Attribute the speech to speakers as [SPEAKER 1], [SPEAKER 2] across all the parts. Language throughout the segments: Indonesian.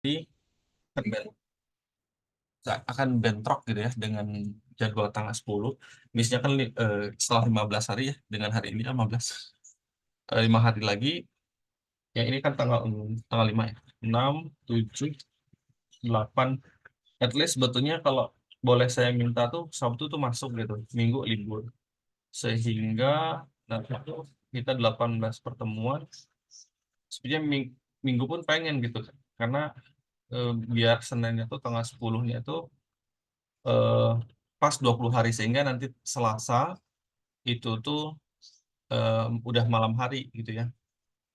[SPEAKER 1] akan ben- akan bentrok gitu ya dengan jadwal tanggal 10. Biasanya kan setelah 15 hari ya, dengan hari ini 15. 5 hari lagi, ya ini kan tanggal 5 ya. 6, 7, 8. At least sebetulnya kalau boleh saya minta tuh Sabtu tuh masuk gitu, Minggu libur. Sehingga nanti tuh kita 18 pertemuan, sebenarnya Minggu pun pengen gitu kan. Karena biar Seninnya tuh tanggal 10-nya tuh eh, pas 20 hari, sehingga nanti Selasa itu tuh udah malam hari gitu ya.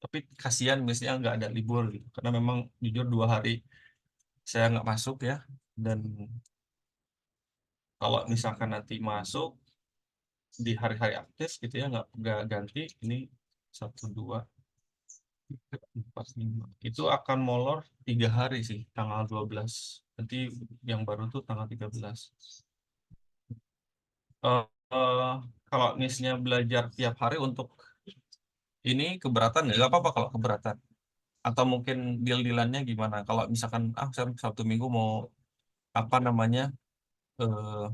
[SPEAKER 1] Tapi kasihan misalnya nggak ada libur gitu, karena memang jujur 2 hari saya nggak masuk ya. Dan kalau misalkan nanti masuk di hari-hari aktif gitu ya, nggak ganti ini 1, 2, 3, 4, 5, itu akan molor 3 hari sih, tanggal 12 nanti. Yang baru tuh tanggal 13. Eh, eh, Kalau misalnya belajar tiap hari untuk ini keberatan nggak apa-apa kalau keberatan, atau mungkin deal-dealannya gimana kalau misalkan saya Sabtu Minggu mau apa namanya eh,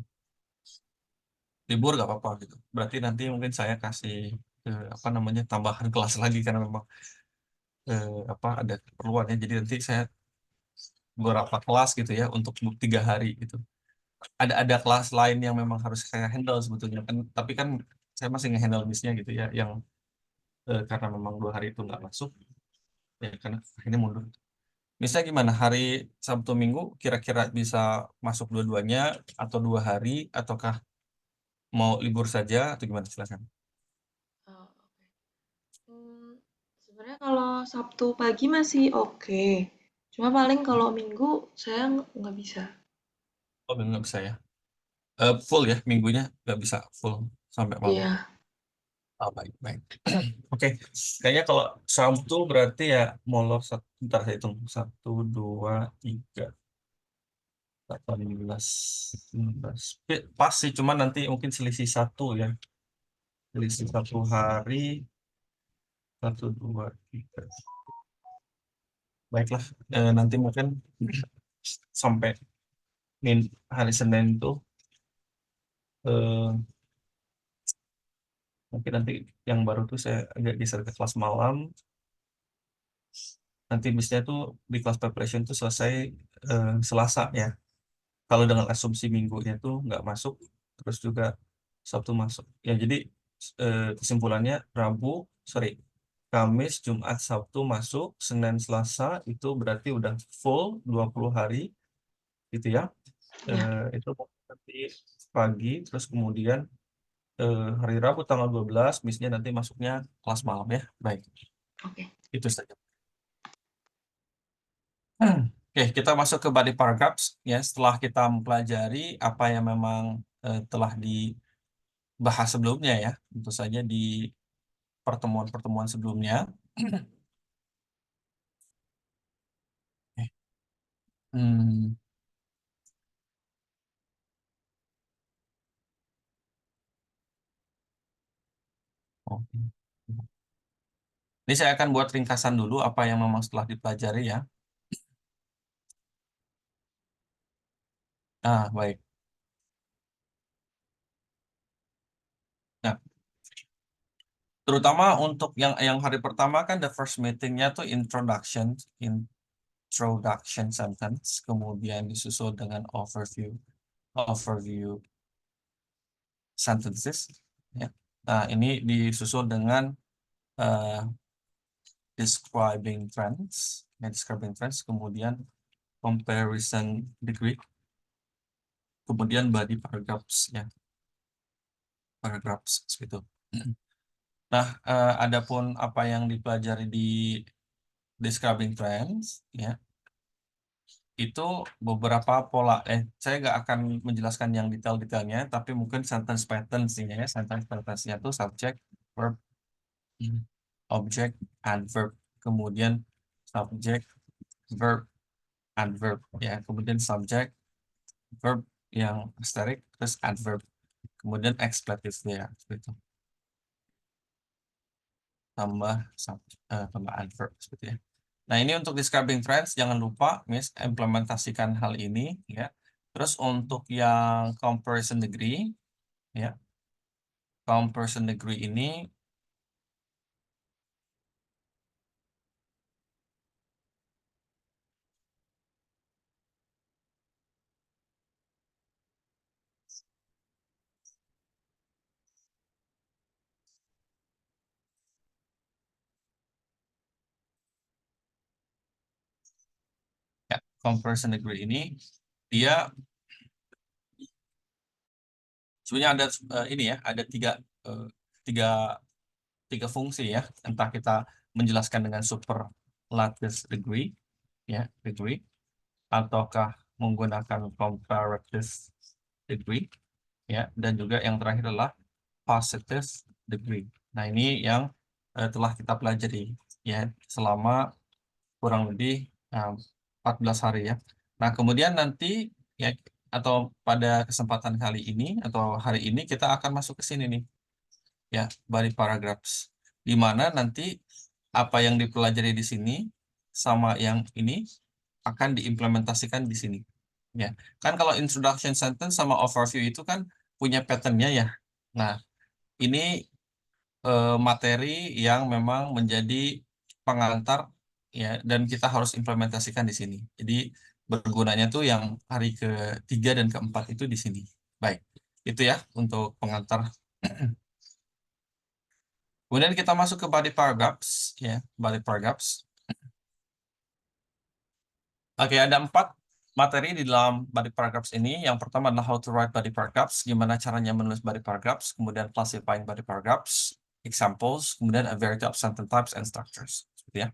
[SPEAKER 1] libur, nggak apa-apa gitu. Berarti nanti mungkin saya kasih apa namanya tambahan kelas lagi, karena memang apa ada keperluannya. Jadi nanti saya beberapa kelas gitu ya untuk 3 hari gitu. Ada kelas lain yang memang harus saya handle sebetulnya kan, tapi kan saya masih nge-handle bisnya gitu ya, yang karena memang 2 hari itu nggak masuk ya, karena akhirnya mundur. Misalnya gimana hari Sabtu Minggu, kira-kira bisa masuk dua-duanya atau 2 hari, ataukah mau libur saja atau gimana, silakan.
[SPEAKER 2] Oh, oke. Sebenarnya kalau Sabtu pagi masih oke. Cuma paling kalau Minggu saya nggak bisa.
[SPEAKER 1] Oh, nggak bisa ya. Full ya minggunya, nggak bisa full sampai malam.
[SPEAKER 2] Iya.
[SPEAKER 1] Oh, baik, baik. Oke, kayaknya kalau Sabtu berarti ya molor satu, ntar saya hitung 1, 2, 3, 18, 19. Pas sih, cuman nanti mungkin selisih satu ya, selisih 1 hari, 1, 2, 3. Baiklah, nanti mungkin sampai hari Senin tuh eh, mungkin nanti yang baru tuh saya agak geser ke kelas malam. Nanti biasanya tuh di kelas preparation tuh selesai Selasa ya. Kalau dengan asumsi minggunya tuh nggak masuk, terus juga Sabtu masuk. Ya jadi kesimpulannya Kamis, Jumat, Sabtu masuk, Senin, Selasa itu berarti udah full 20 hari gitu ya.
[SPEAKER 2] Ya,
[SPEAKER 1] Itu nanti pagi, terus kemudian hari Rabu tanggal 12 misalnya nanti masuknya kelas malam ya. Baik,
[SPEAKER 2] oke.
[SPEAKER 1] itu saja. Oke, kita masuk ke body paragraphs ya. Setelah kita mempelajari apa yang memang telah dibahas sebelumnya ya, tentu saja di pertemuan-pertemuan sebelumnya. Eh, hmm, oke. Ini saya akan buat ringkasan dulu apa yang memang setelah dipelajari ya. Baik. Nah, terutama untuk yang hari pertama kan the first meetingnya tuh introduction sentence, kemudian disusul dengan overview sentences ya. Nah, ini disusul dengan eh, describing trends, kemudian comparison degree, kemudian body paragraphs ya, paragraphs gitu. Nah, adapun apa yang dipelajari di describing trends ya, itu beberapa pola. Saya nggak akan menjelaskan yang detail-detailnya, tapi mungkin sentence patterns ya. Sentence patterns-nya itu subject, verb, object, adverb, kemudian subject, verb, adverb ya, kemudian subject, verb yang asterik, terus adverb, kemudian expletive ya, seperti itu, tambah tambah adverb seperti ya. Nah, ini untuk describing trends, jangan lupa, Miss, implementasikan hal ini, ya. Terus untuk yang comparison degree, ya, comparison degree ini, ya, comparison degree ini, dia sebenarnya ada ini ya, ada eh, tiga, tiga fungsi ya. Entah kita menjelaskan dengan superlative degree, ya, degree, ataukah menggunakan comparative degree, ya, dan juga yang terakhir adalah positive degree. Nah, ini yang telah kita pelajari ya selama kurang lebih 14 hari ya. Nah, kemudian nanti ya atau pada kesempatan kali ini atau hari ini kita akan masuk ke sini nih ya, body paragraphs. Di mana nanti apa yang dipelajari di sini sama yang ini akan diimplementasikan di sini. Ya, kan kalau introduction sentence sama overview itu kan punya patternnya ya. Nah, ini materi yang memang menjadi pengantar ya, dan kita harus implementasikan di sini. Jadi bergunanya tuh yang hari ketiga dan keempat itu di sini. Baik, itu ya untuk pengantar. Kemudian kita masuk ke body paragraphs ya, body paragraphs. Oke, ada 4 materi di dalam body paragraphs ini. Yang pertama adalah how to write body paragraphs, gimana caranya menulis body paragraphs, kemudian classifying body paragraphs, examples, kemudian a variety of sentence types and structures. Seperti ya.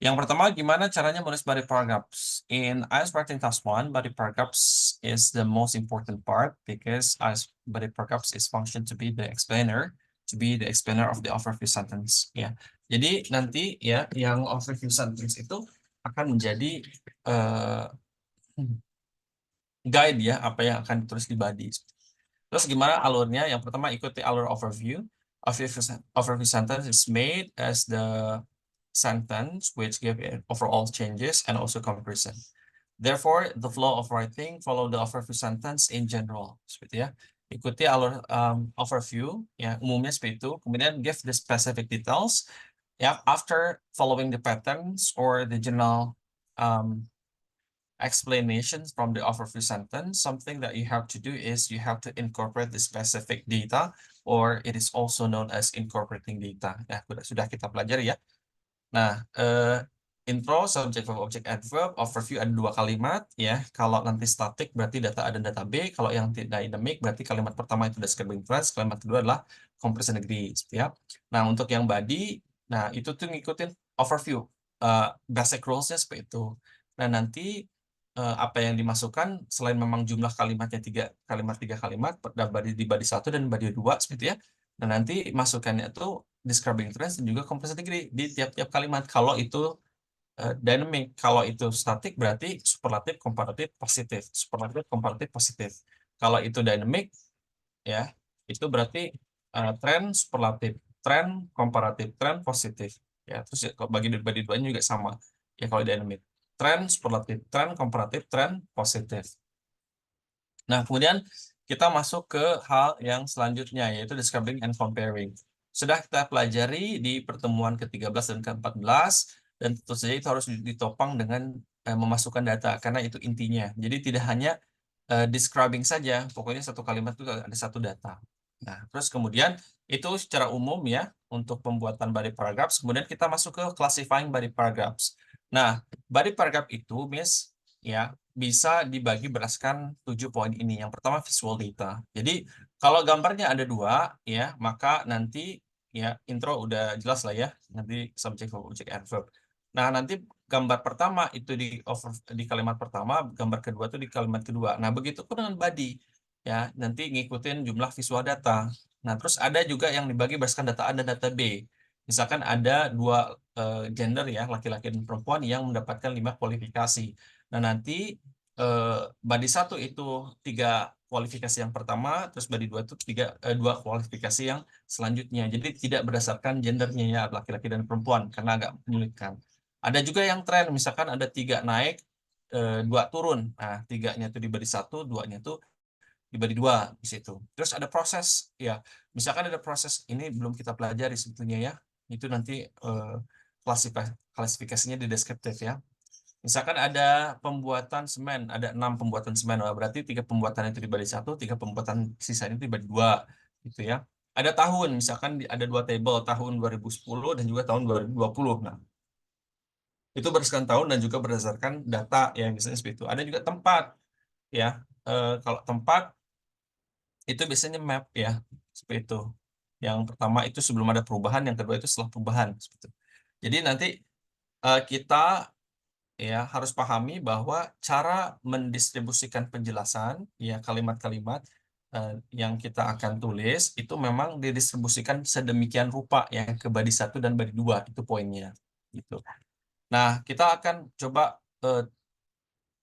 [SPEAKER 1] Yang pertama, gimana caranya menulis body paragraphs? In IELTS Writing Task 1, body paragraphs is the most important part because IELTS body paragraphs is function to be the explainer, of the overview sentence. Ya, jadi nanti ya yang overview sentence itu akan menjadi eh, guide ya apa yang akan ditulis di body. Terus gimana alurnya? Yang pertama ikuti alur overview. Overview sentence is made as the sentence which give it overall changes and also comparison. Therefore, the flow of writing follow the overview sentence in general. Seperti ya. Ikuti alur overview, ya umumnya seperti itu. Kemudian give the specific details. Ya, after following the patterns or the general explanations from the overview sentence, something that you have to do is you have to incorporate the specific data, or it is also known as incorporating data. Ya, sudah kita pelajari ya. Nah, intro, subject, verb, object, adverb, overview ada 2 kalimat ya. Kalau nanti static berarti data A dan data B. Kalau yang tidak dynamic berarti kalimat pertama itu describing phrase, kalimat kedua adalah comparison degree. Ya. Nah, untuk yang body, nah itu tuh ngikutin overview. Basic rules-nya seperti itu. Nah, nanti apa yang dimasukkan selain memang jumlah kalimatnya 3 kalimat di body 1 dan body 2 seperti ya. Nah, nanti masukannya itu describing trends dan juga comparison degree di tiap-tiap kalimat. Kalau itu dynamic, kalau itu static berarti superlatif, komparatif, positif. Superlatif, komparatif, positif. Kalau itu dynamic ya, itu berarti trend superlatif, trend komparatif, trend positif. Ya, terus ya, kalau bagi duanya juga sama. Ya kalau dynamic. Trend superlatif, trend komparatif, trend positif. Nah, kemudian kita masuk ke hal yang selanjutnya, yaitu describing and comparing. Sudah kita pelajari di pertemuan ke-13 dan ke-14, dan tentu saja itu harus ditopang dengan memasukkan data, karena itu intinya. Jadi tidak hanya describing saja, pokoknya satu kalimat itu ada satu data. Nah, terus kemudian itu secara umum ya, untuk pembuatan body paragraphs, kemudian kita masuk ke classifying body paragraphs. Nah, body paragraph itu, Miss, ya, bisa dibagi berdasarkan 7 poin ini. Yang pertama visual data. Jadi kalau gambarnya ada 2 ya, maka nanti ya intro udah jelas lah ya. Nanti subject, verb, object, adverb. Nah, nanti gambar pertama itu di kalimat pertama, gambar kedua itu di kalimat kedua. Nah, begitu pun dengan body ya, nanti ngikutin jumlah visual data. Nah, terus ada juga yang dibagi berdasarkan data A dan data B. Misalkan ada 2 gender ya, laki-laki dan perempuan yang mendapatkan 5 kualifikasi. Nah, nanti body 1 itu 3 kualifikasi yang pertama, terus body 2 itu 2 kualifikasi yang selanjutnya. Jadi tidak berdasarkan gendernya ya, laki-laki dan perempuan, karena agak menyulitkan. Ada juga yang tren, misalkan ada 3 naik, 2 turun. Nah, 3-nya itu dibagi 1, 2-nya itu dibagi 2 di situ. Terus ada proses, ya. Misalkan ada proses ini belum kita pelajari sebetulnya ya. Itu nanti klasifikasinya di deskriptif ya. Misalkan ada pembuatan semen, ada 6 pembuatan semen, berarti 3 pembuatan itu dibagi 1, 3 pembuatan sisa itu dibagi 2, gitu ya. Ada tahun, misalkan ada 2 table, tahun 2010 dan juga tahun 2020. Nah, itu berdasarkan tahun dan juga berdasarkan data yang misalnya seperti itu. Ada juga tempat, ya. Kalau tempat itu biasanya map ya, seperti itu. Yang pertama itu sebelum ada perubahan, yang kedua itu setelah perubahan, seperti itu. Jadi nanti kita ya harus pahami bahwa cara mendistribusikan penjelasan ya kalimat-kalimat yang kita akan tulis itu memang didistribusikan sedemikian rupa yang ke badi 1 dan badi 2 itu poinnya gitu. Nah, kita akan coba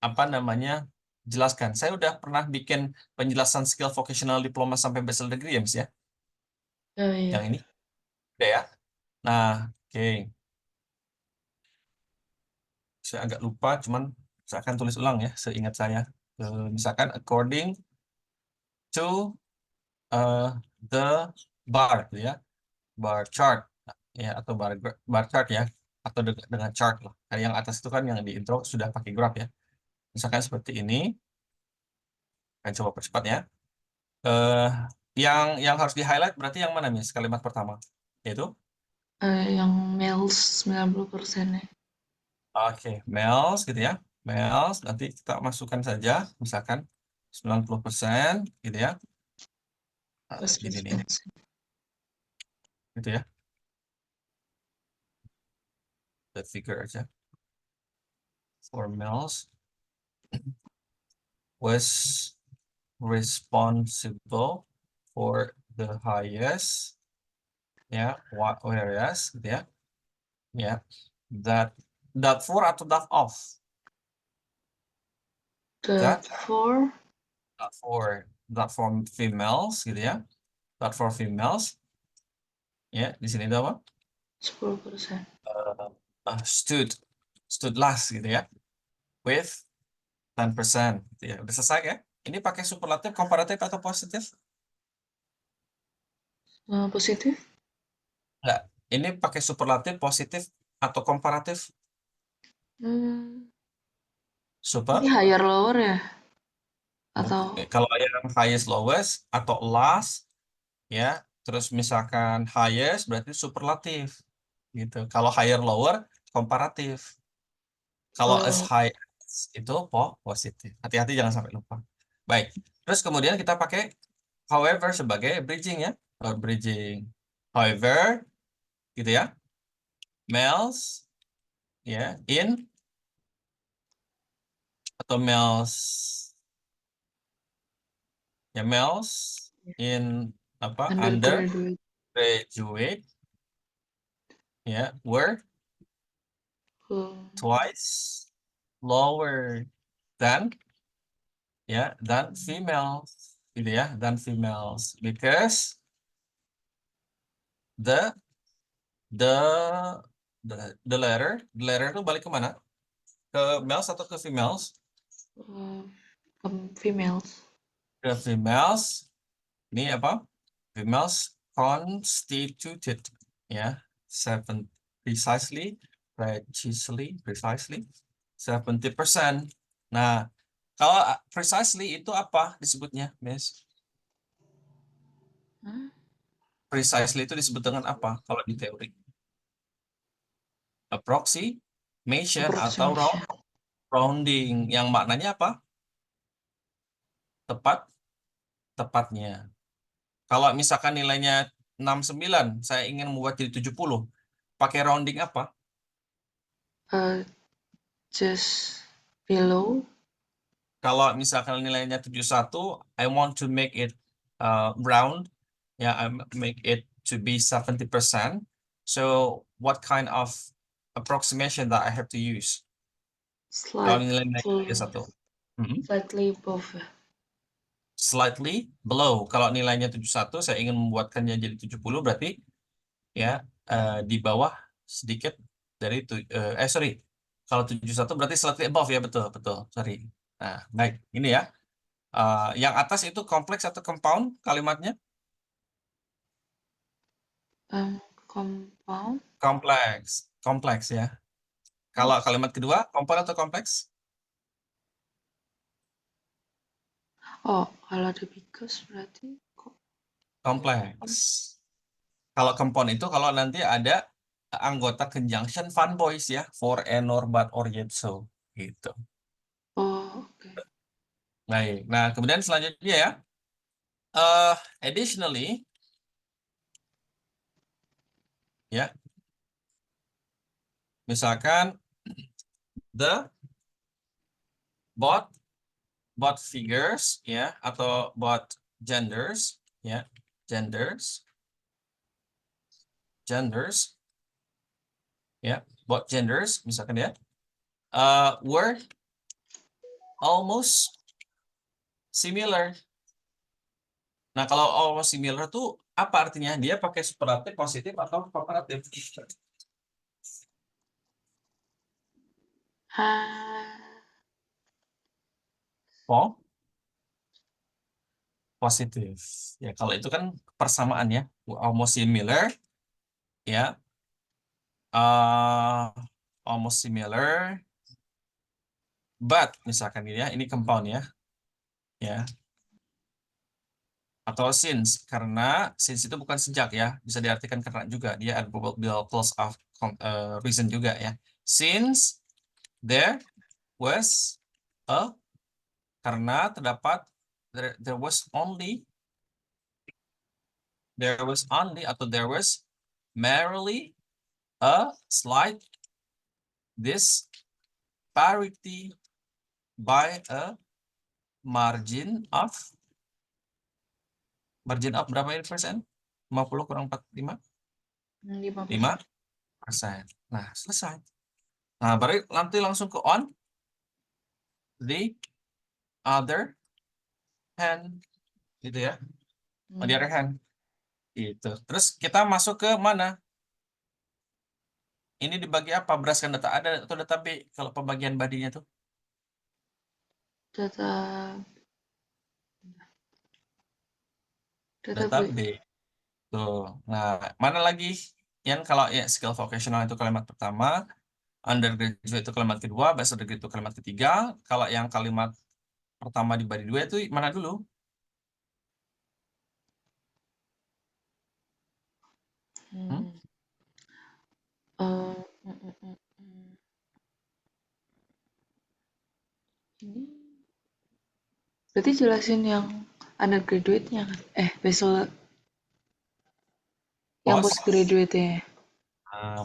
[SPEAKER 1] apa namanya jelaskan. Saya udah pernah bikin penjelasan skill vocational diploma sampai bachelor degree ya, Miss ya.
[SPEAKER 2] Oh
[SPEAKER 1] Yang
[SPEAKER 2] iya.
[SPEAKER 1] ini udah ya. Nah, oke. Saya agak lupa, cuman saya akan tulis ulang ya, seingat saya. Misalkan according to the bar gitu ya, bar chart ya, atau bar chart ya, atau dengan chart lah. Kayak yang atas itu kan yang di intro sudah pakai graph ya. Misalkan seperti ini, akan coba percepat ya. Eh, yang harus di highlight berarti yang mana nih? Kalimat pertama, yaitu
[SPEAKER 2] Yang males 90% ya.
[SPEAKER 1] oke, males gitu ya. Males nanti kita masukkan saja, misalkan 90% gitu ya.
[SPEAKER 2] Plus
[SPEAKER 1] Gini
[SPEAKER 2] plus
[SPEAKER 1] nih,
[SPEAKER 2] plus.
[SPEAKER 1] gitu ya. The figure aja. For males was responsible for the highest, ya, whereas gitu ya. Ya, that for atau that of?
[SPEAKER 2] That
[SPEAKER 1] That
[SPEAKER 2] for
[SPEAKER 1] that for females gitu ya. That for females, ya, di sini itu apa?
[SPEAKER 2] 10%.
[SPEAKER 1] Stood last gitu ya, with 10% gitu ya. Udah selesai ya. Ini pakai superlatif, komparatif atau positif?
[SPEAKER 2] Positif?
[SPEAKER 1] Enggak. Ini pakai superlatif, positif atau komparatif?
[SPEAKER 2] Hmm, ini
[SPEAKER 1] Super.
[SPEAKER 2] higher lower ya? Atau
[SPEAKER 1] Kalau yang highest lowest atau last ya, terus misalkan highest berarti superlatif gitu. Kalau higher lower komparatif. Kalau as
[SPEAKER 2] oh,
[SPEAKER 1] high as itu positif. Hati-hati jangan sampai lupa. Baik. Terus kemudian kita pakai however sebagai bridging ya. Bridging. However gitu ya. Males ya in atau males in apa
[SPEAKER 2] undergraduate.
[SPEAKER 1] undergraduate ya were
[SPEAKER 2] Hmm,
[SPEAKER 1] twice lower than ya than females gitu ya, than females because the the the letter itu balik ke mana, ke males atau ke females?
[SPEAKER 2] females.
[SPEAKER 1] Ke females. Ini apa? Females constituted ya 70% Nah, kalau precisely itu apa disebutnya, Miss?
[SPEAKER 2] Hah?
[SPEAKER 1] Precisely itu disebut dengan apa kalau di teori? Approximation atau
[SPEAKER 2] Approximation.
[SPEAKER 1] rounding, yang maknanya apa? Tepat, tepatnya. Kalau misalkan nilainya 69, saya ingin membuat jadi 70. Pakai rounding apa?
[SPEAKER 2] Just below.
[SPEAKER 1] Kalau misalkan nilainya 71, I want to make it round, ya, I make it to be 70%. So, what kind of approximation that I have to use? Kalau nilainya
[SPEAKER 2] Slightly
[SPEAKER 1] 71. Mhm.
[SPEAKER 2] slightly above ya.
[SPEAKER 1] Slightly below. Kalau nilainya 71, saya ingin membuatkannya jadi 70, berarti ya di bawah sedikit dari sorry, kalau 71 berarti slightly above ya, betul betul, sorry. Nah, baik, ini ya. Yang atas itu kompleks atau compound kalimatnya?
[SPEAKER 2] Compound.
[SPEAKER 1] Kompleks, kompleks ya. Kalau kalimat kedua, compound atau kompleks?
[SPEAKER 2] Oh, kalau the biggest berarti kok
[SPEAKER 1] Kompleks. Kalau compound itu kalau nanti ada anggota conjunction fun boys ya, for, and, or, but, or, yet, so, gitu.
[SPEAKER 2] oh, oke.
[SPEAKER 1] Baik. Nah, kemudian selanjutnya ya, additionally, ya, misalkan the both both figures ya, atau both genders ya, genders ya, both genders misalkan ya, were almost similar. Nah, kalau almost similar tuh apa artinya? Dia pakai superlatif positif atau komparatif?
[SPEAKER 2] Ah,
[SPEAKER 1] Oh, positif. Ya, kalau itu kan persamaan ya, almost similar ya, uh, almost similar, but misalkan ini ya, ini compound ya, ya, atau since, karena since itu bukan sejak ya, bisa diartikan karena juga, dia adverbial clause of reason juga ya. Since there was a, karena terdapat, there was only, atau there was merely a slight disparity by a margin of berapa ini persen? 50 kurang 45?
[SPEAKER 2] 5%.
[SPEAKER 1] 5%. Nah, selesai. Nah, baru nanti langsung ke on the other hand, gitu ya. On the other hand, itu. Terus kita masuk ke mana? Ini dibagi apa? Berdasarkan data ada atau data B? Kalau pembagian badinya tuh
[SPEAKER 2] Data
[SPEAKER 1] data
[SPEAKER 2] B.
[SPEAKER 1] B. Tuh. Nah, mana lagi yang kalau ya skill vocational itu kalimat pertama, undergraduate itu kalimat kedua, bachelor degree itu kalimat ketiga. Kalau yang kalimat pertama dibagi dua itu mana dulu? Hmm?
[SPEAKER 2] Hmm. Eh, mm, mm, mm, mm. Ini berarti jelasin yang undergraduate-nya kan? Bachelor yang
[SPEAKER 1] Post,
[SPEAKER 2] postgraduate-nya.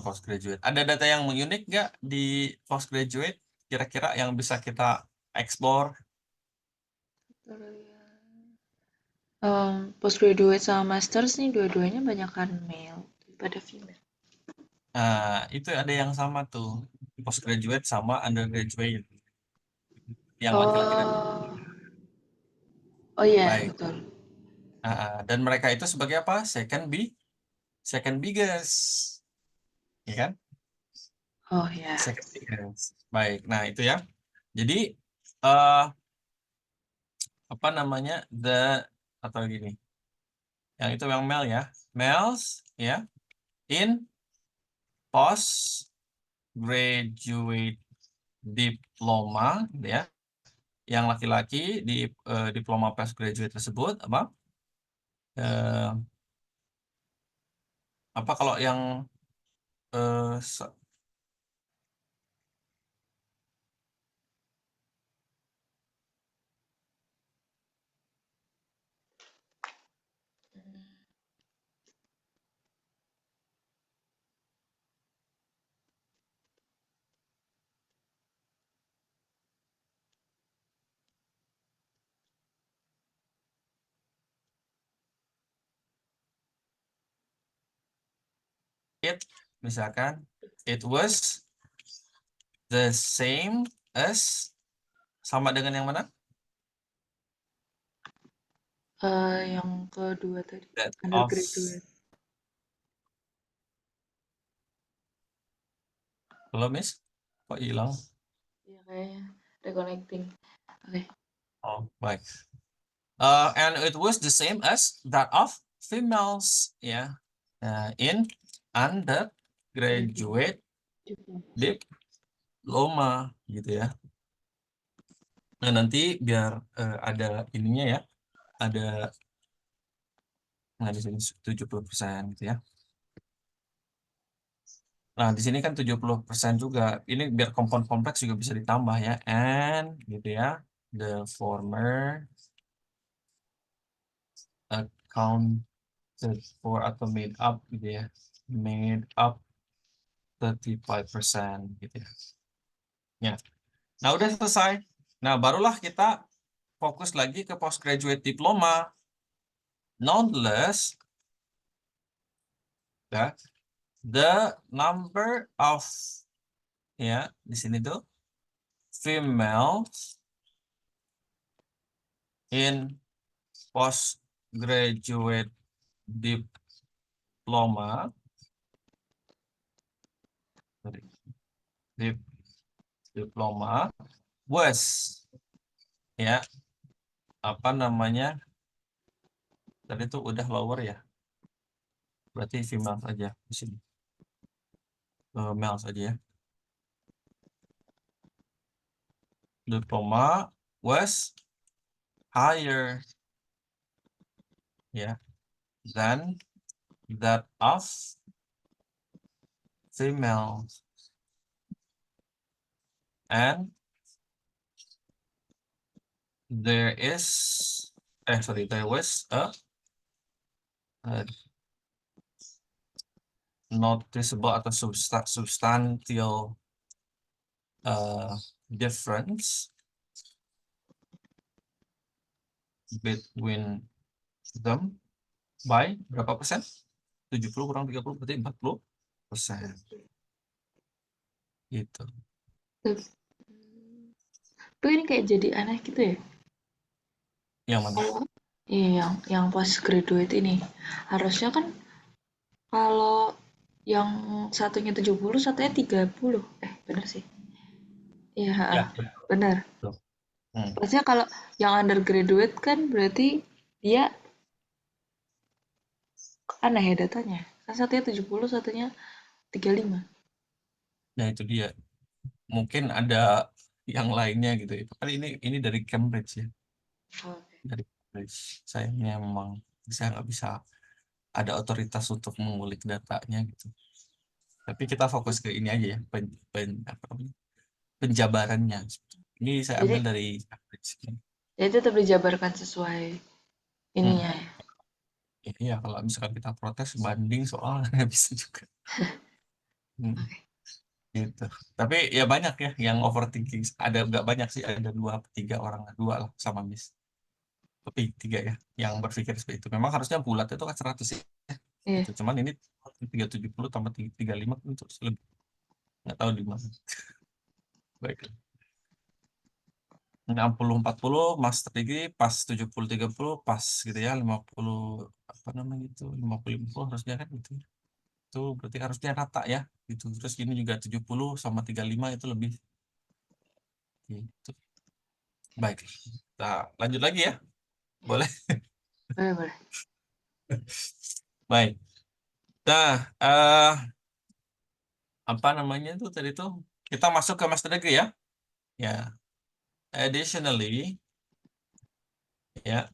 [SPEAKER 1] postgraduate. Ada data yang unik nggak di postgraduate? Kira-kira yang bisa kita explore?
[SPEAKER 2] Postgraduate sama masters nih dua-duanya banyakan male daripada female.
[SPEAKER 1] Nah, itu ada yang sama tuh. Postgraduate sama undergraduate. Yang laki-laki dan
[SPEAKER 2] Oh, oh iya,
[SPEAKER 1] baik.
[SPEAKER 2] betul.
[SPEAKER 1] Dan mereka itu sebagai apa? Second biggest. Ya kan?
[SPEAKER 2] Oh ya.
[SPEAKER 1] Second biggest. Baik. Nah, itu ya. Jadi eh apa namanya? Atau gini. Yang itu yang male ya. Males ya in postgraduate diploma ya. Yang laki-laki di diploma postgraduate tersebut eh, apa kalau yang eh, se- it misalkan it was the same as, sama dengan yang mana?
[SPEAKER 2] Yang kedua tadi
[SPEAKER 1] That of,
[SPEAKER 2] undergraduate.
[SPEAKER 1] Halo Miss, kok hilang?
[SPEAKER 2] Iya kayaknya reconnecting. Oke.
[SPEAKER 1] Oh, baik. And it was the same as that of females, ya, in undergraduate diploma, gitu ya. Nah nanti biar ada ininya ya, ada nah di sini 70% gitu ya. Nah di sini kan 70% juga. Ini biar komponen kompleks juga bisa ditambah ya. And gitu ya, the former accounted for atau made up gitu ya, made up 35% gitu ya. Ya. Nah, udah selesai. Nah, barulah kita fokus lagi ke postgraduate diploma. Nonetheless, ya, the number of ya di sini tuh females in postgraduate diploma, sorry, diploma was ya apa namanya tadi tuh udah lower ya, berarti female saja di sini. Male saja ya. Diploma was higher ya than that of female, and there is there was a noticeable atau substantial difference between them by berapa persen? 70 kurang 30 berarti 40%. Gitu.
[SPEAKER 2] Tuh ini kayak jadi aneh gitu ya.
[SPEAKER 1] Yang mana?
[SPEAKER 2] Kalau iya yang pas graduate ini harusnya kan kalau yang satunya 70, satunya 30. Bener sih. Iya,
[SPEAKER 1] Ya,
[SPEAKER 2] heeh,
[SPEAKER 1] betul.
[SPEAKER 2] bener.
[SPEAKER 1] Betul. Hmm.
[SPEAKER 2] Harusnya kalau yang undergraduate kan berarti dia aneh ya datanya. Kan satunya 70, satunya 35.
[SPEAKER 1] Nah, itu dia. Mungkin ada yang lainnya gitu ya. Tapi ini dari Cambridge ya.
[SPEAKER 2] Oke.
[SPEAKER 1] Dari Cambridge. Sayangnya memang saya nggak bisa ada otoritas untuk mengulik datanya gitu. Tapi kita fokus ke ini aja ya, apa namanya, penjabarannya. Ini saya
[SPEAKER 2] Jadi
[SPEAKER 1] ambil dari Cambridge.
[SPEAKER 2] jadi tetap dijabarkan sesuai ininya
[SPEAKER 1] Hmm.
[SPEAKER 2] ya.
[SPEAKER 1] Iya, kalau misalkan kita protes banding soal nggak bisa juga. Hmm, gitu. Tapi ya banyak ya yang overthinking. Ada nggak banyak sih, ada 2 3 orang, dua lah sama Miss. Tapi 3 ya yang berpikir seperti itu. Memang harusnya bulat itu kan 100 ya.
[SPEAKER 2] Iya.
[SPEAKER 1] Gitu. Cuman ini 370 tambah 35 itu lebih nggak tahu di mana. Baik. 60 40 master degree pas 70 30 pas gitu ya, 50 apa namanya itu 50 50 harusnya kan gitu. Itu berarti harusnya rata ya gitu. Terus ini juga 70 sama 35 itu lebih gitu. Baik. Kita lanjut lagi ya. Boleh.
[SPEAKER 2] Boleh, boleh.
[SPEAKER 1] Baik. Nah, apa namanya itu tadi tuh kita masuk ke master degree ya. Ya. Additionally, ya,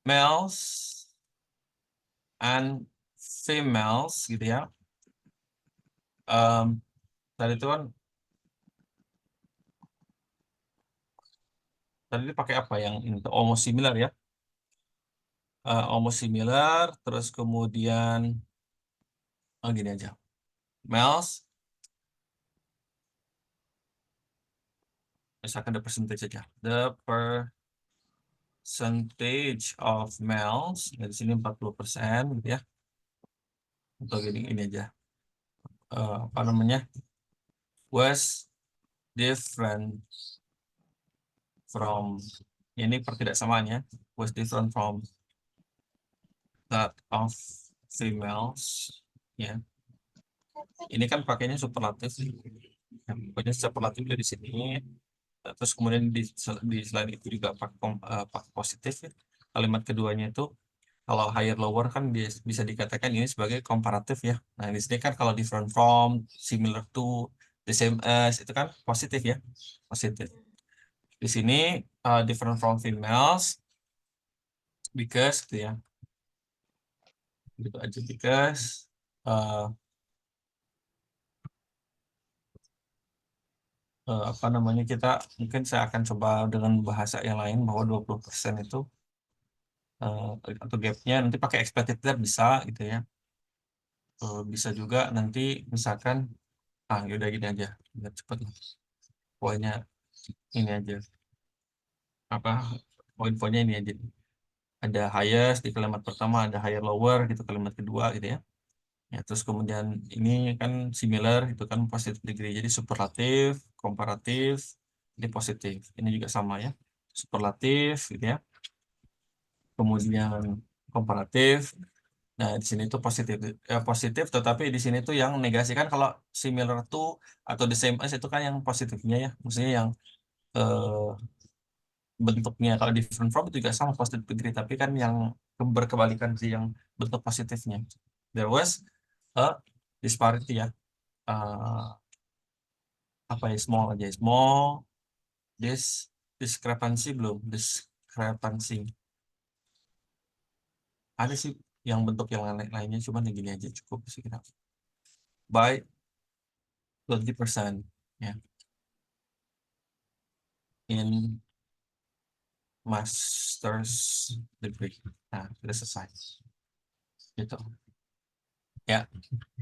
[SPEAKER 1] males and females gitu ya. Tadi itu kan tadi pakai apa yang ini tuh almost similar ya. Almost similar terus kemudian gini aja. Males misalkan the percentage saja. The percentage of males dari sini 40% gitu ya. Atau gini aja. Apa namanya? Was different from ini pertidaksamaannya was different from that of females ya. Ini kan pakainya superlatif. Ya, pokoknya superlatif di sini. Terus kemudian di selain itu juga pakai positif ya. Kalimat keduanya itu kalau higher lower kan bisa dikatakan ini sebagai komparatif ya. Nah, di sini kan kalau different from, similar to, the same as itu kan positif ya. Positif. Di sini different from females because gitu ya. Gitu aja because uh, apa namanya kita mungkin saya akan coba dengan bahasa yang lain bahwa 20% itu eh, atau gapnya nanti pakai expected there bisa gitu ya. Bisa juga nanti misalkan yaudah gini aja biar cepet lah. Pokoknya ini aja apa poin-poinnya ini aja, ada highest di kalimat pertama, ada higher lower gitu kalimat kedua gitu ya. Ya, terus kemudian ini kan similar itu kan positive degree, jadi superlatif, komparatif, ini positif, ini juga sama ya, superlatif gitu ya, kemudian komparatif. Nah, di sini tuh positif, positif, tetapi di sini tuh yang negasikan kalau similar to atau the same as itu kan yang positifnya ya, maksudnya yang eh, bentuknya kalau different from itu juga sama positive degree, tapi kan yang berkebalikan sih yang bentuk positifnya. There was a disparity ya, eh, apa ya, small aja, small this discrepancy, belum discrepancy, ada sih yang bentuk yang lainnya, cuman yang gini aja cukup sih kira by 20% ya in master's degree. Nah, sudah selesai gitu ya.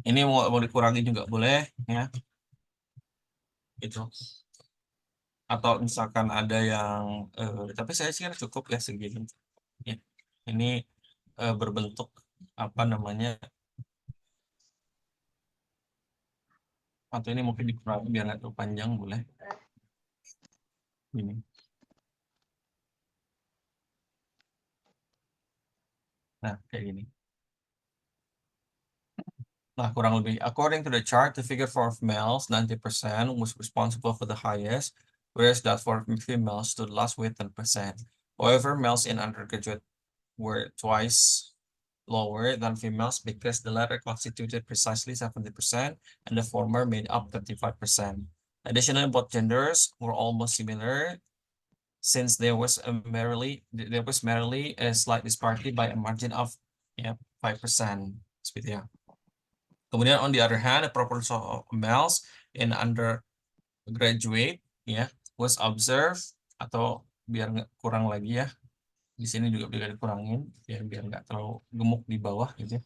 [SPEAKER 1] Ini mau dikurangi juga boleh ya itu, atau misalkan ada yang tapi saya sih kan cukup ya segini ya. Ini berbentuk apa namanya, atau ini mungkin dikurangi biar nggak terlalu panjang boleh ini. Nah, kayak gini. Nah, kurang lebih. According to the chart, the figure for males, 90% was responsible for the highest, whereas that for females stood last with 10%. However, males in undergraduate were twice lower than females because the latter constituted precisely 70% and the former made up 35%. Additionally, both genders were almost similar since there was merely a slight disparity by a margin of 5%. Seperti ya. Kemudian on the other hand, the proportion of males in undergraduate was observed, atau biar nggak kurang lagi ya, di sini juga bisa dikurangin ya biar nggak terlalu gemuk di bawah gitu ya.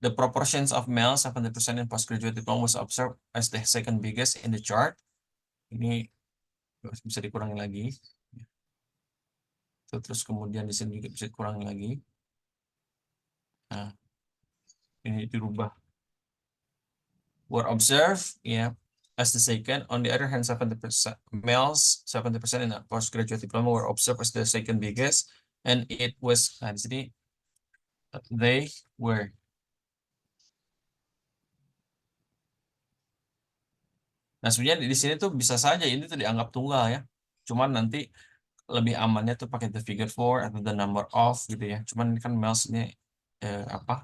[SPEAKER 1] The proportions of males 70% in postgraduate diploma was observed as the second biggest in the chart. Ini bisa dikurangi lagi. Terus kemudian di sini juga bisa dikurangi lagi. Nah, ini dirubah. Were observed as the second. On the other hand, 70% males, 70% in a postgraduate diploma were observed as the second biggest, and it was di sini they were. Nah, sebenarnya di sini tuh bisa saja ini tuh dianggap tunggal ya. Cuman nanti lebih amannya tuh pakai the figure for atau the number of gitu ya. Cuman ini kan males ini apa?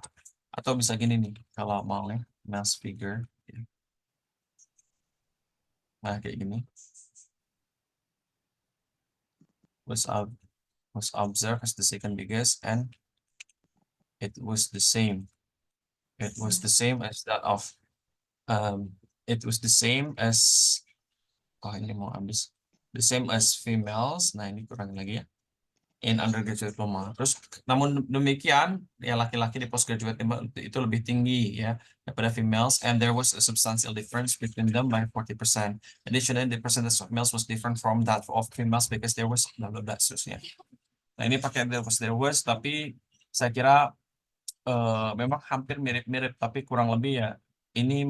[SPEAKER 1] Atau bisa gini nih kalau mau ya, males figure. Ya. Nah, kayak gini. Was observed as the second biggest, and it was the same. It was the same as that of it was the same as ini mau habis. The same as females. Nah, ini kurang lagi ya. In undergraduate diploma. Terus namun demikian, ya laki-laki di postgraduate itu lebih tinggi ya daripada females, and there was a substantial difference between them by 40%. Additionally, the percentage of males was different from that of females because there was blah blah blah seterusnya. Nah, ini pakai there was, tapi saya kira memang hampir mirip-mirip, tapi kurang lebih ya ini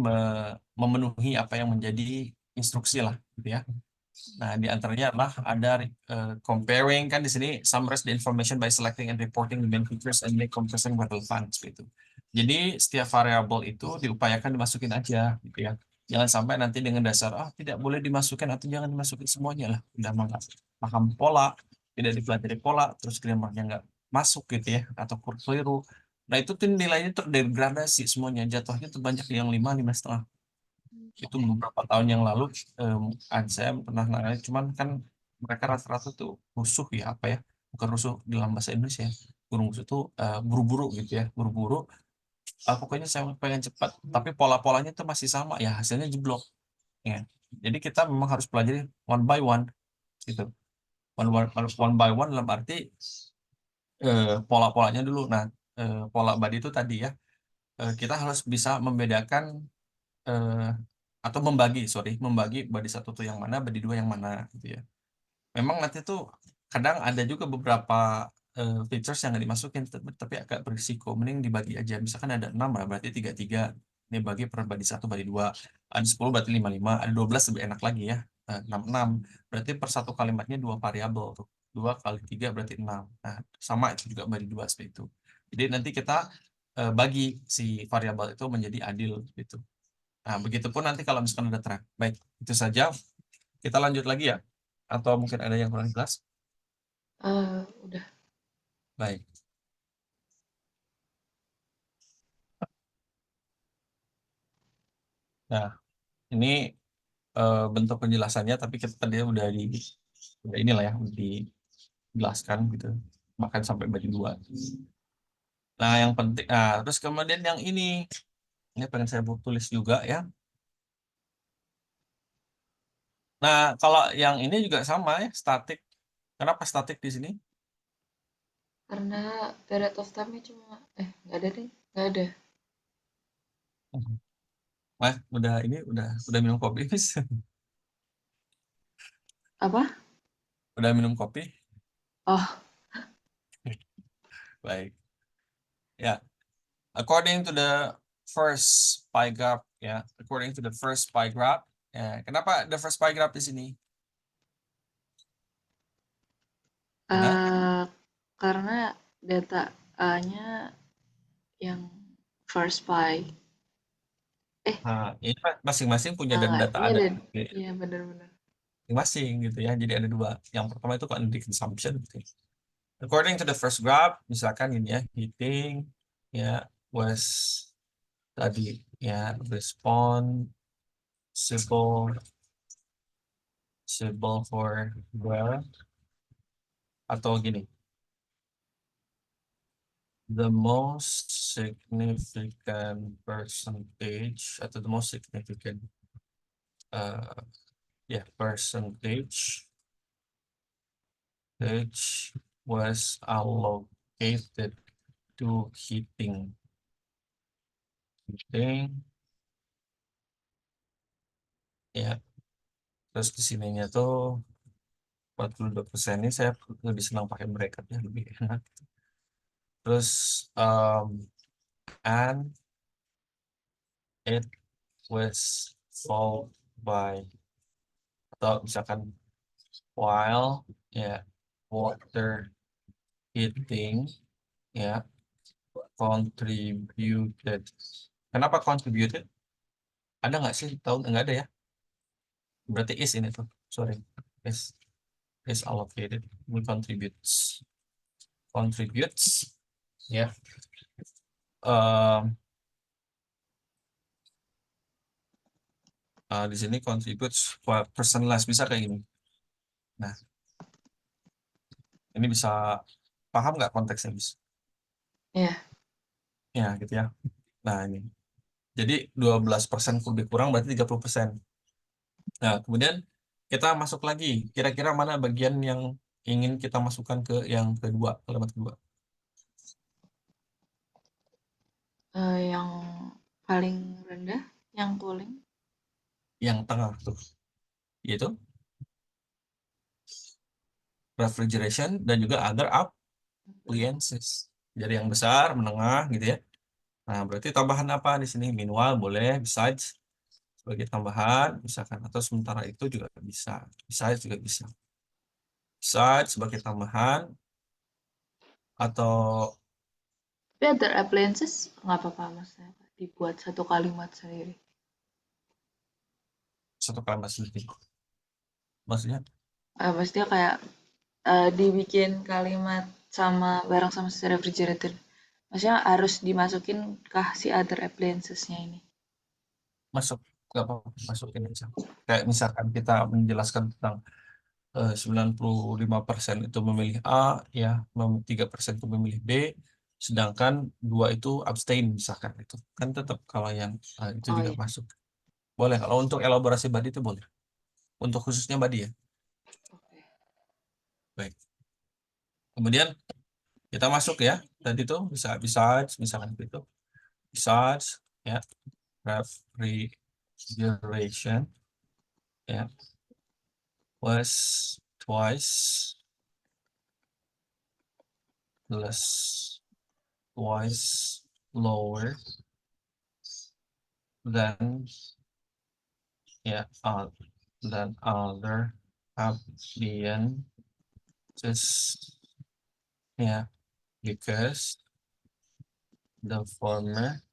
[SPEAKER 1] memenuhi apa yang menjadi instruksi lah gitu ya. Nah, di antaranya adalah ada comparing, kan di sini summarize the information by selecting and reporting the main features and make comparison where relevant gitu. Jadi setiap variabel itu diupayakan dimasukin aja gitu ya. Jangan sampai nanti dengan dasar tidak boleh dimasukin atau jangan dimasukin semuanya lah. Udah nggak paham pola, tidak dipelajari pola, terus grammarnya nggak masuk gitu ya atau keliru. Nah itu tuh nilainya terdegradasi semuanya. Jatuhnya tuh banyak yang 5, 5,5. Itu beberapa tahun yang lalu saya pernah nanya, cuman kan mereka rata-rata tuh rusuh ya apa ya, bukan rusuh dalam bahasa Indonesia ya. Rusuh tuh buru-buru gitu ya, buru-buru. Pokoknya saya pengen cepat, tapi pola-polanya tuh masih sama ya, hasilnya jeblok ya. Jadi kita memang harus pelajari one by one gitu. One by one dalam arti pola-polanya dulu. Nah, pola body itu tadi ya, kita harus bisa membedakan eh, atau membagi body satu tuh yang mana, body dua yang mana gitu ya. Memang nanti tuh kadang ada juga beberapa features yang nggak dimasukin, tapi agak berisiko. Mending dibagi aja. Misalkan ada 6 lah, berarti 3-3. Ini bagi per body satu, body dua. Ada 10 berarti 5-5. Ada 12 lebih enak lagi ya. 6-6. Berarti per satu kalimatnya 2 variabel tuh. 2 kali 3 berarti 6. Nah, sama itu juga body dua seperti itu. Jadi nanti kita bagi si variabel itu menjadi adil gitu. Nah, begitupun nanti kalau misalkan ada track. Baik, itu saja. Kita lanjut lagi ya. Atau mungkin ada yang kurang jelas?
[SPEAKER 2] Udah.
[SPEAKER 1] Baik. Nah, ini bentuk penjelasannya, tapi kita tadi udah inilah ya, udah dijelaskan gitu. Bahkan sampai bagi dua. Nah, yang penting, terus kemudian yang ini pengen saya tulis juga ya. Nah, kalau yang ini juga sama ya, statik. Kenapa statik di sini?
[SPEAKER 2] Karena period of time-nya cuma nggak ada deh, nggak ada.
[SPEAKER 1] Mas, udah minum kopi, Mas?
[SPEAKER 2] Apa?
[SPEAKER 1] Udah minum kopi?
[SPEAKER 2] Oh,
[SPEAKER 1] Baik. Ya, according to the first pie graph, ya, according to the first pie graph, ya, kenapa the first pie graph di sini? Benar?
[SPEAKER 2] eh karena data A-nya yang first pie. Eh,
[SPEAKER 1] Nah, ini masing-masing punya dan
[SPEAKER 2] enggak.
[SPEAKER 1] data
[SPEAKER 2] Iya
[SPEAKER 1] ada
[SPEAKER 2] dan iya benar-benar.
[SPEAKER 1] masing-masing gitu ya. Jadi ada dua. Yang pertama itu quantity consumption. Gitu. According to the first graph, misalkan ini ya, heating ya was tadi ya responsible for well atau gini, the most significant percentage atau the most significant uh, percentage which was allocated to heating ya. Terus di sininya tuh 42% ini saya lebih senang pakai bracket ya, lebih enak. Terus and it was followed by atau misalkan while ya water heating ya contributed. Kenapa contributed? Ada nggak sih? Tahu nggak ada ya? Berarti is ini tuh. Sorry. Is allocated. We contributes. Ya. Um, di sini contributes personalized bisa kayak gini. Nah, ini bisa paham nggak konteksnya, bis?
[SPEAKER 2] Iya.
[SPEAKER 1] Ya, gitu ya. Nah, ini. Jadi 12% lebih kurang berarti 30%. Nah, kemudian kita masuk lagi. Kira-kira mana bagian yang ingin kita masukkan ke yang kedua, kalimat kedua?
[SPEAKER 2] Yang paling rendah, yang cooling.
[SPEAKER 1] Yang tengah tuh. Yaitu refrigeration dan juga other appliances. Jadi yang besar, menengah gitu ya. Nah, berarti tambahan apa di sini? Minimal boleh, besides sebagai tambahan, misalkan atau sementara itu juga bisa. Besides juga bisa. Besides sebagai tambahan atau
[SPEAKER 2] Tapi other appliances nggak apa-apa maksudnya dibuat satu kalimat sendiri.
[SPEAKER 1] Satu kalimat sendiri. Maksudnya
[SPEAKER 2] Maksudnya kayak dibikin kalimat sama bareng sama si refrigerator. Maksudnya harus dimasukin kah si other appliancesnya ini.
[SPEAKER 1] masuk, nggak apa-apa, masukin aja. Kayak misalkan kita menjelaskan tentang 95% itu memilih A, ya, 3% itu memilih B, sedangkan 2 itu abstain misalkan itu. Kan tetap kalau yang itu
[SPEAKER 2] Oh
[SPEAKER 1] juga
[SPEAKER 2] iya.
[SPEAKER 1] masuk. Boleh, kalau untuk elaborasi body itu boleh. Untuk khususnya body ya.
[SPEAKER 2] Oke.
[SPEAKER 1] Baik. Kemudian kita masuk ya. Tadi itu bisa besides, misalkan itu. Besides, ya, refrigeration, ya, was twice less, twice lower than, ya, than other appliances, ya, because the former,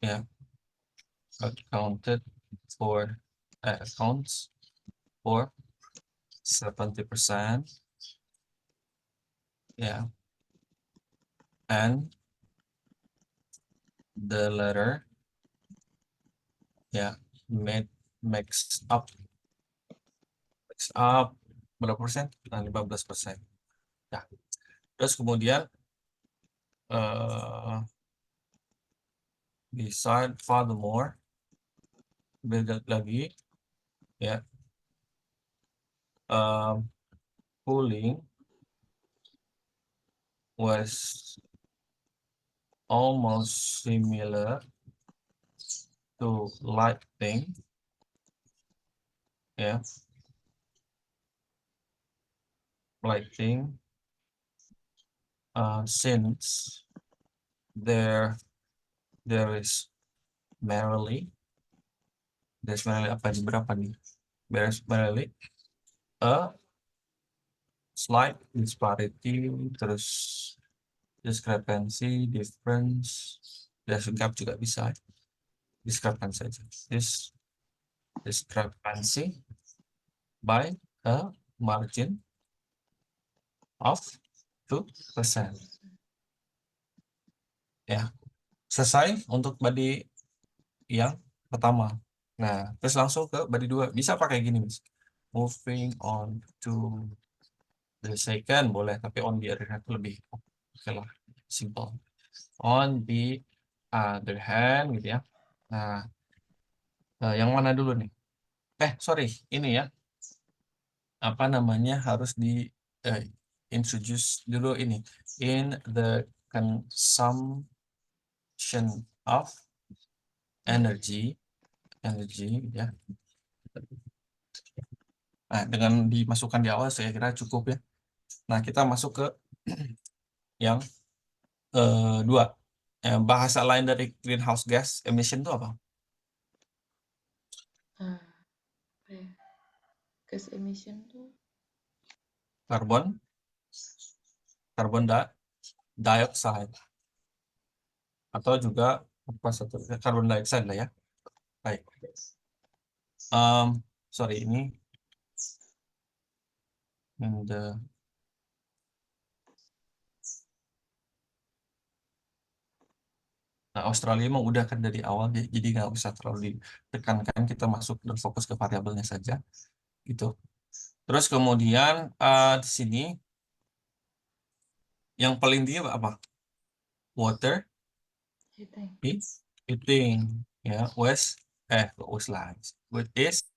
[SPEAKER 1] ya, accounted for accounts for 70%, yeah, and the latter, yeah, makes up berapa persen? Nah, 15%. Ya. Terus kemudian beside furthermore, beda lagi, ya, cooling was almost similar to lighting, ya, lighting, since there is merely, apa nih, berapa nih? There's merely a slight disparity, terus discrepancy, difference, gap juga bisa. Discrepancy aja. This discrepancy by a margin of 2%. Ya, selesai untuk body yang pertama. Nah, terus langsung ke body 2. Bisa pakai gini, Mas. Moving on to the second, boleh, tapi on the other hand lebih oke lah, simple. On the other hand, gitu ya. Nah, yang mana dulu nih? Sorry, ini ya. Apa namanya, harus di introduce dulu ini. In the consumption of energy, ya. Nah, dengan dimasukkan di awal saya kira cukup ya. Nah, kita masuk ke yang dua. Bahasa lain dari greenhouse gas emission itu apa?
[SPEAKER 2] Apa ya? Gas emission tuh
[SPEAKER 1] Carbon dioxide, atau juga apa satu, carbon dioxide lah ya. Baik. Sorry, ini the Nah, Australia emang udah kan dari awal, jadi nggak usah terlalu ditekankan, kita masuk dan fokus ke variabelnya saja, gitu. Terus kemudian di sini yang paling tinggi apa? Water
[SPEAKER 2] heating.
[SPEAKER 1] heating, ya, West lah, which is